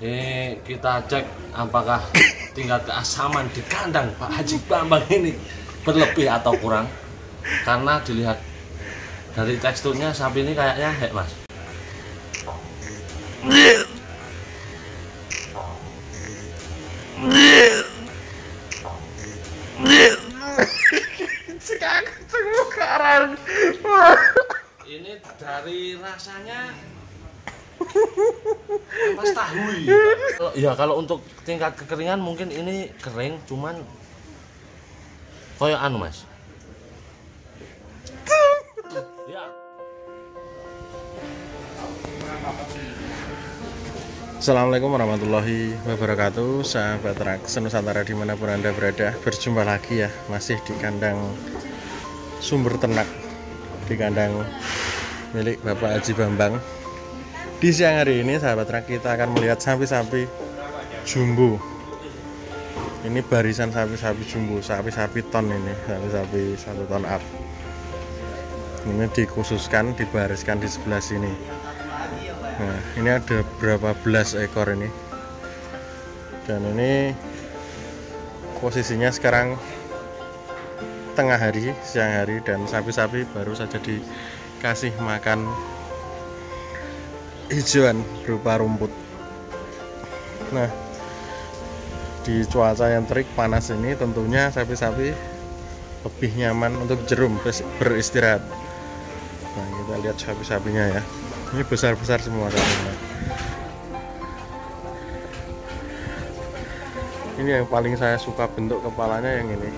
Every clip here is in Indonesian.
Ini kita cek apakah tingkat keasaman di kandang Pak Haji Bambang ini berlebih atau kurang. Karena dilihat dari teksturnya sapi ini kayaknya hek mas. Ini dari rasanya ampas tahu ya. Kalau untuk tingkat kekeringan mungkin ini kering, cuman koyo anu mas ya. Assalamualaikum warahmatullahi wabarakatuh, sahabat Trax Nusantara dimanapun Anda berada. Berjumpa lagi ya, masih di kandang sumber ternak, di kandang milik Bapak Haji Bambang. Di siang hari ini sahabat Trax kita akan melihat sapi-sapi jumbo. Ini barisan sapi-sapi jumbo, sapi-sapi ton ini, sapi-sapi 1 ton up. Ini dikhususkan, dibariskan di sebelah sini. Nah, ini ada berapa belas ekor ini. Dan ini posisinya sekarang tengah hari, siang hari, dan sapi-sapi baru saja dikasih makan hijauan berupa rumput. Nah, di cuaca yang terik panas ini tentunya sapi-sapi lebih nyaman untuk jerum beristirahat. Nah, kita lihat sapi-sapinya ya. Ini besar-besar semua sapinya. Ini yang paling saya suka bentuk kepalanya yang ini.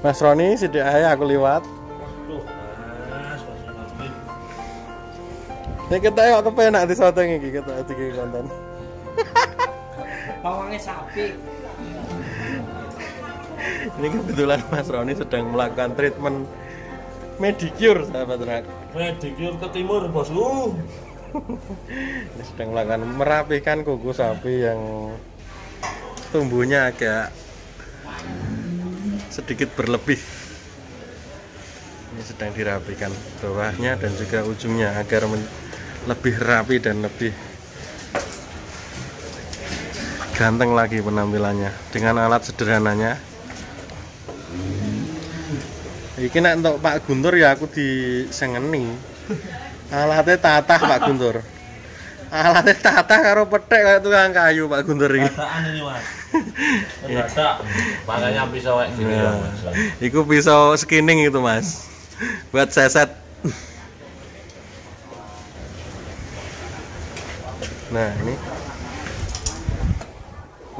Mas Roni, sidik aja aku liwat. Ini kita yuk kepenak di soto ini, kita bikin konten. Bawangnya sapi. Ini kebetulan Mas Roni sedang melakukan treatment medicure, sahabat Trax. Medicure ke timur bosku. Ini sedang melakukan merapikan kuku sapi yang tumbuhnya agak sedikit berlebih. Ini sedang dirapikan bawahnya dan juga ujungnya agar lebih rapi dan lebih ganteng lagi penampilannya dengan alat sederhananya. Iki nek untuk Pak Guntur ya aku disengeni. Alatnya tatah Pak Guntur. Alatnya tatah karo petek kayak tukang kayu Pak Guntur iki. Tataan ini mas. Mendadak. Makanya pisau kayak gini ya mas. Iku pisau skinning itu mas, buat seset. Nah ini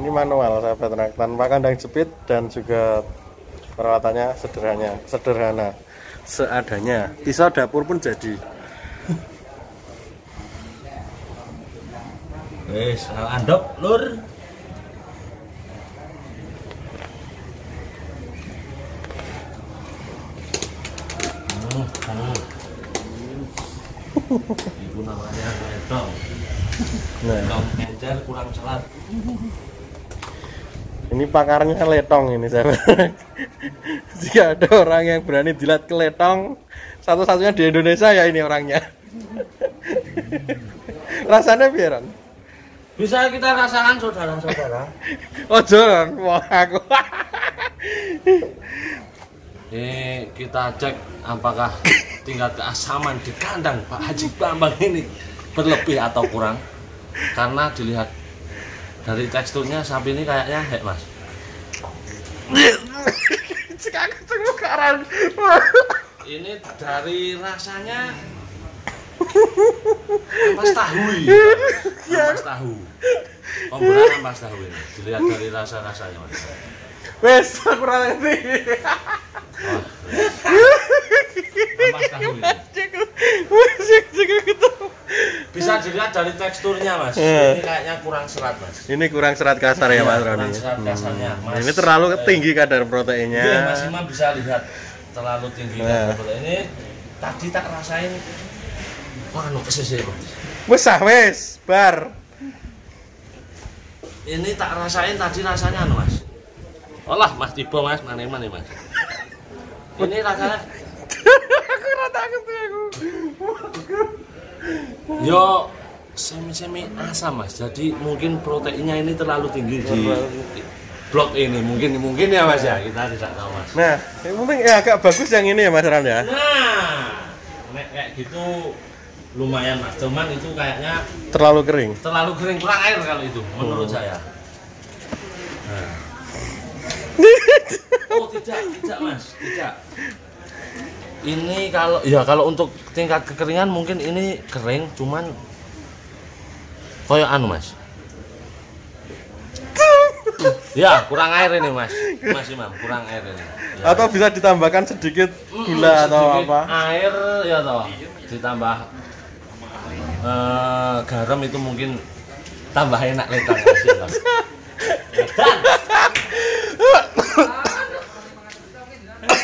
manual sahabat ternak, tanpa kandang jepit dan juga peralatannya sederhana, seadanya. Pisau dapur pun jadi. Wes, andok lur. Itu namanya letong. Letong encer kurang serat. Ini pakarnya letong ini sahabat. Jika ada orang yang berani dilat ke letong, satu-satunya di Indonesia ya ini orangnya. Rasanya biaran. Bisa kita rasakan saudara-saudara. Ojo, wah aku. Ini kita cek apakah tingkat keasaman di kandang Pak Haji Bambang ini berlebih atau kurang. Karena dilihat dari teksturnya sapi ini kayaknya hek mas. Ini dari rasanya ampas tahu ya. Ampas tahu. Pemberan ampas tahu ini. Dilihat dari rasa-rasanya mas. Wes, aku ora ngerti. Ampas tahu ini. Bisa dilihat dari teksturnya mas. Ini kayaknya kurang serat mas. Ini kurang serat kasar ya Mas Roni. Kurang serat kasarnya mas. Ini terlalu tinggi kadar proteinnya. Iya, Mas Imam bisa lihat terlalu tinggi kadar protein. Ini tadi tak rasain. Wah, kesisir mas. Wes bar. Ini tak rasain tadi rasanya mas. Olah mas tiba mas, mana mas. Ini rasanya Yo semi asam mas, jadi mungkin proteinnya ini terlalu tinggi di blok ini, mungkin ya mas ya, kita tidak tahu mas. Nah, yang penting ya agak bagus yang ini ya mas Ran ya. Nah, kayak gitu lumayan mas, cuman itu kayaknya Terlalu kering. kurang air kalau itu menurut saya. Nah. Oh tidak mas, tidak. Ini kalau untuk tingkat kekeringan mungkin ini kering, cuman koyo anu mas. Ya kurang air ini mas Imam, kurang air ini. Ya, Atau bisa ditambahkan sedikit gula atau sedikit apa? air ya toh, ditambah garam itu mungkin tambah enak letak mas ya, toh.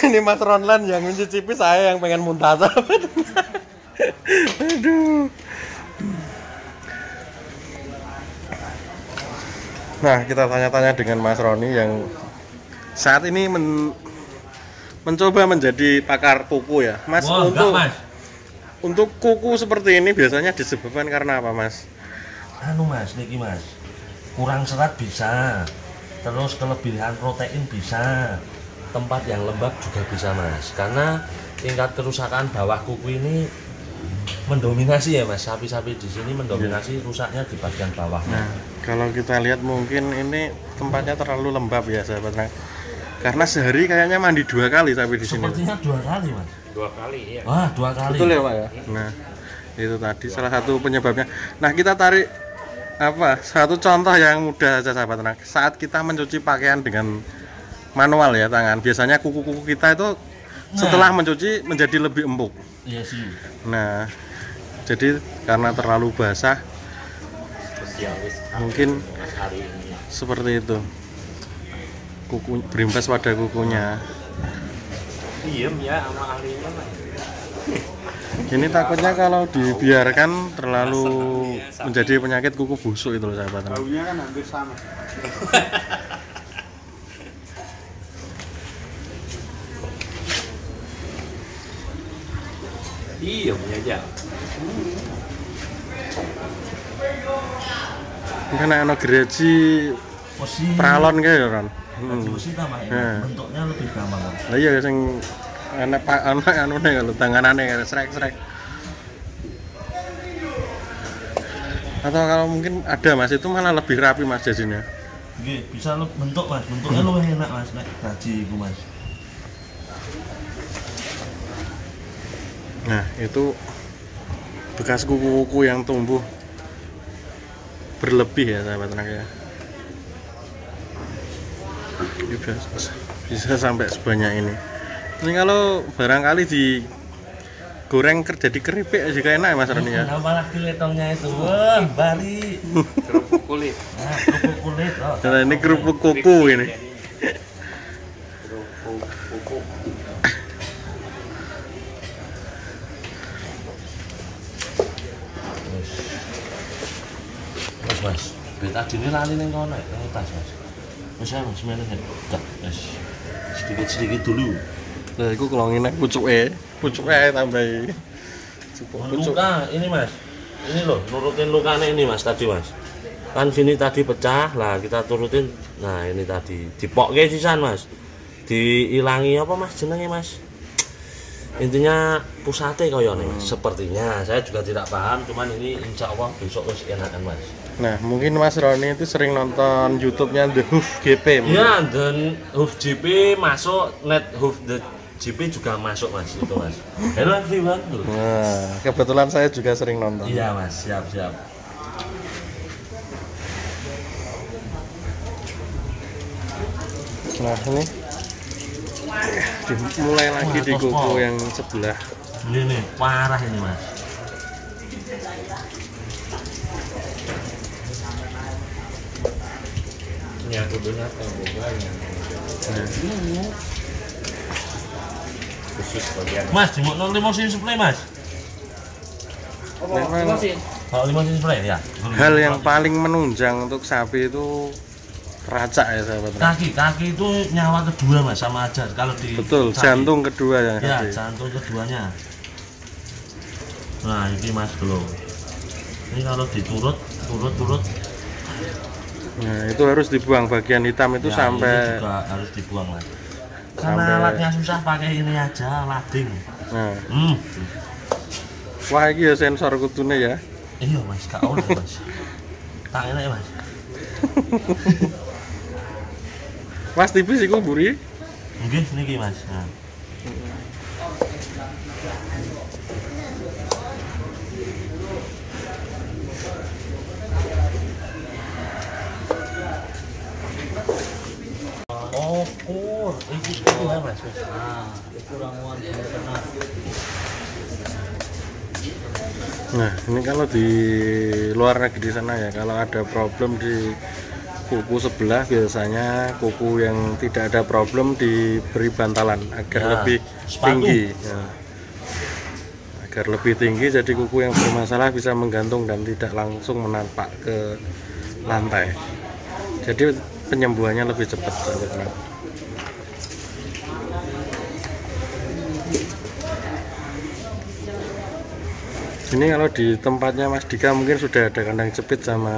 Ini Mas Ronlan yang mencicipi, saya yang pengen muntah. Aduh. Nah, kita tanya-tanya dengan Mas Roni yang saat ini mencoba menjadi pakar kuku ya, Mas. Wah, untuk kuku seperti ini biasanya disebabkan karena apa, Mas? Anu mas, niki mas, kurang serat bisa, terus kelebihan protein bisa, tempat yang lembab juga bisa mas, karena tingkat kerusakan bawah kuku ini mendominasi ya mas, sapi-sapi di sini mendominasi rusaknya di bagian bawah. Nah, kalau kita lihat mungkin ini tempatnya terlalu lembab ya sahabat. Nah, karena sehari kayaknya mandi 2 kali sapi di sini. Sepertinya 2 kali mas. 2 kali ya. Wah 2 kali. Betul ya Pak ya. Nah, itu tadi salah satu penyebabnya. Nah, kita tarik satu contoh yang mudah aja sahabat. Nah, saat kita mencuci pakaian dengan manual ya tangan, biasanya kuku-kuku kita itu setelah mencuci menjadi lebih empuk. Iya sih. Nah, jadi karena terlalu basah mungkin hari ini. seperti itu, kuku berimbas pada kukunya. Diem ya sama ahlinya mah. Ini takutnya kalau dibiarkan terlalu menjadi penyakit kuku busuk itu loh sahabat. Baunya kan hampir sama. Diem aja. Kan ana gereji Posisi pralon kae ya Ron. posisi tambah enak, bentuknya lebih gampang kan. Lah iya sing enak anune kalau tanganane srek-srek. Atau kalau mungkin ada Mas, itu malah lebih rapi Mas jadinya. Nggih, bisa bentuk mas, bentuknya lebih enak mas, nek gaji iku mas. Nah, itu bekas kuku-kuku yang tumbuh berlebih ya sahabat ternak ya. Ini bisa sampai sebanyak ini. Ini kalau barangkali digoreng jadi keripik juga enak ya Mas Roni ya. Apalagi letongnya itu, wah bari. Kerupuk kulit. Nah, kerupuk kulit. Oh, Nah, ini kerupuk kuku ini. Kerupuk kuku. Mas, beta dini lali ning kono, nang tas mas. Wis ae mas, meneh dak. Wis sedikit dulu. Nah, itu kalau ngene pucuke tambahi. Pucuk. Luka ini mas, ini loh, nurutin lukanya ini mas tadi mas. Kan sini tadi pecah, lah kita turutin. Nah ini tadi dipokke sisan mas, diilangi apa mas jenenge mas? Intinya pusate koyo nih mas. Sepertinya saya juga tidak paham, cuman ini insya Allah besok wis enakan mas. Nah, mungkin Mas Roni itu sering nonton YouTube-nya The Hoof GP. Iya, dan Hoof GP masuk, Net Hoof the GP juga masuk mas, itu mas. Hello everyone. Nah, kebetulan saya juga sering nonton. Iya mas, siap. Nah, ini dimulai lagi di kuku yang sebelah. Ini nih, parah ini mas. Ya kudunya juga yang khusus bagian. Mas, dimukno limosin supply mas. Memang Kalau limosin supply ya. hal yang paling menunjang untuk sapi itu racak ya sahabat. Kaki itu nyawa kedua mas, sama aja kalau di Betul, sapi. jantung kedua yang Ya, sapi. jantung keduanya. Nah ini mas belum. Ini kalau diturut. Nah itu harus dibuang bagian hitam itu Ya, sampai. ini juga harus dibuang mas. Karena Sampai- alatnya susah, pakai ini aja lading. Nah. Wah ini ya sensor kutune ya. Iya mas, gak oleh mas. Tak enak mas. Mas tipis iku mburi. Nggih niki mas. Nah. Oh, kur. Iki ya mas. Nah, kekurangan benar. Nah ini kalau di luar negeri sana ya, kalau ada problem di kuku sebelah biasanya kuku yang tidak ada problem diberi bantalan agar Ya, lebih sepatu. tinggi ya. Agar lebih tinggi jadi kuku yang bermasalah bisa menggantung dan tidak langsung menampak ke lantai, jadi penyembuhannya lebih cepat sahabat. Ini kalau di tempatnya Mas Dika mungkin sudah ada kandang jepit sama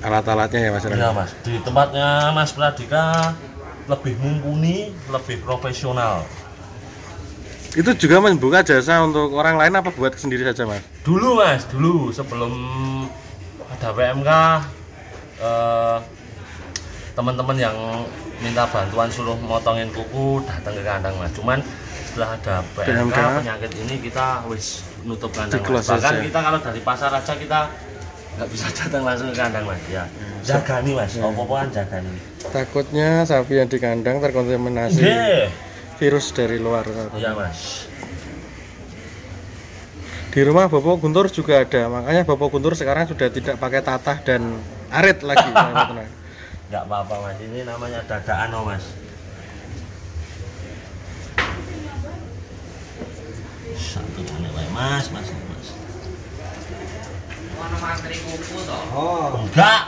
alat-alatnya ya Mas. Iya mas, di tempatnya Mas Pradika lebih mumpuni, lebih profesional. Itu juga membuka jasa untuk orang lain apa buat sendiri saja Mas? Dulu mas, dulu sebelum ada PMK, teman-teman yang minta bantuan suruh motongin kuku datang ke kandang mas. Cuman setelah ada PMK, penyakit ini kita wis nutup kandang mas. Bahkan aja. kita kalau dari pasar aja kita nggak bisa datang langsung ke kandang mas. Ya, jaga nih mas, apa-apaan jaga nih. Takutnya sapi yang di kandang terkontaminasi virus dari luar. Iya mas. Di rumah Bapak Guntur juga ada, makanya Bapak Guntur sekarang sudah tidak pakai tatah dan arit lagi. Nggak apa-apa mas, ini namanya dadaan oh mas. Satu kali wae mas. Mana mantri kuku toh? Oh. Enggak.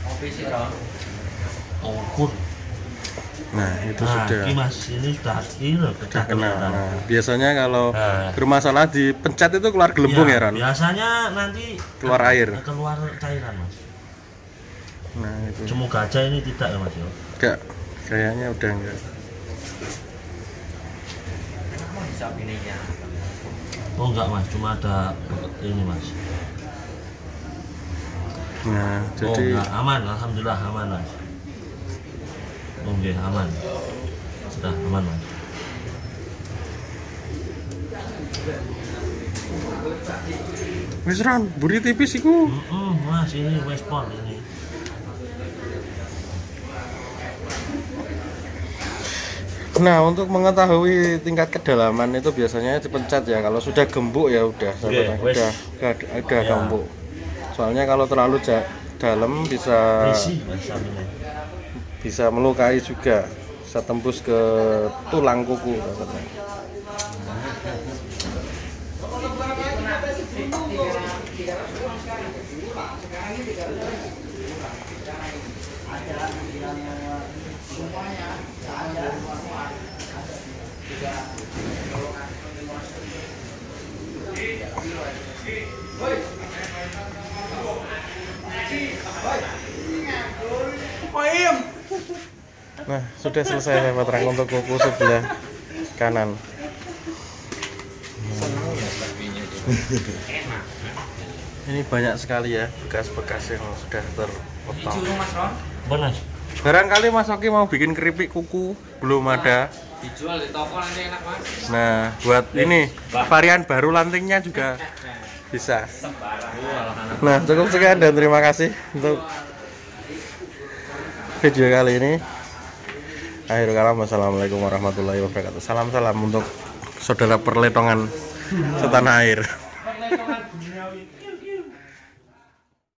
Kopi sih toh. Ukur. Nah itu Nah, sudah. ini mas, ini sudah ini loh, Sudah kena. kelihatan. Nah, biasanya kalau Nah. bermasalah dipencet itu keluar gelembung ya Ron? Biasanya nanti Keluar air. keluar cairan mas. Nah itu. Cuma gajah ini tidak ya mas ya. Enggak, kayaknya udah enggak. Kenapa bisa ininya? Oh enggak mas, cuma ada ini mas. Nah Oh jadi enggak, aman, alhamdulillah aman mas. Oke, aman. Sudah aman mas. wis Ron, buri tipis iku. Mas ini Westport ini. Nah untuk mengetahui tingkat kedalaman itu biasanya dipencet ya. Kalau sudah gembuk ya udah, sahabat, wes. udah Ya. gembuk. Soalnya kalau terlalu dalam bisa Risi mas sapinya. bisa melukai juga, bisa tembus ke tulang kuku. Sahabat. Nah sudah selesai sahabat terang untuk kuku sebelah kanan. Ini banyak sekali ya bekas-bekas yang sudah terpotong. Dijual Mas Ron? Benar. Barangkali Mas Oki mau bikin keripik kuku, belum ada. Dijual di toko nanti enak Mas. Nah buat ini varian baru lantingnya juga bisa. Nah cukup sekian dan terima kasih untuk video kali ini. Akhirul kalam, wassalamualaikum warahmatullahi wabarakatuh. Salam-salam untuk saudara perletongan setanah air. Perletongan duniawi.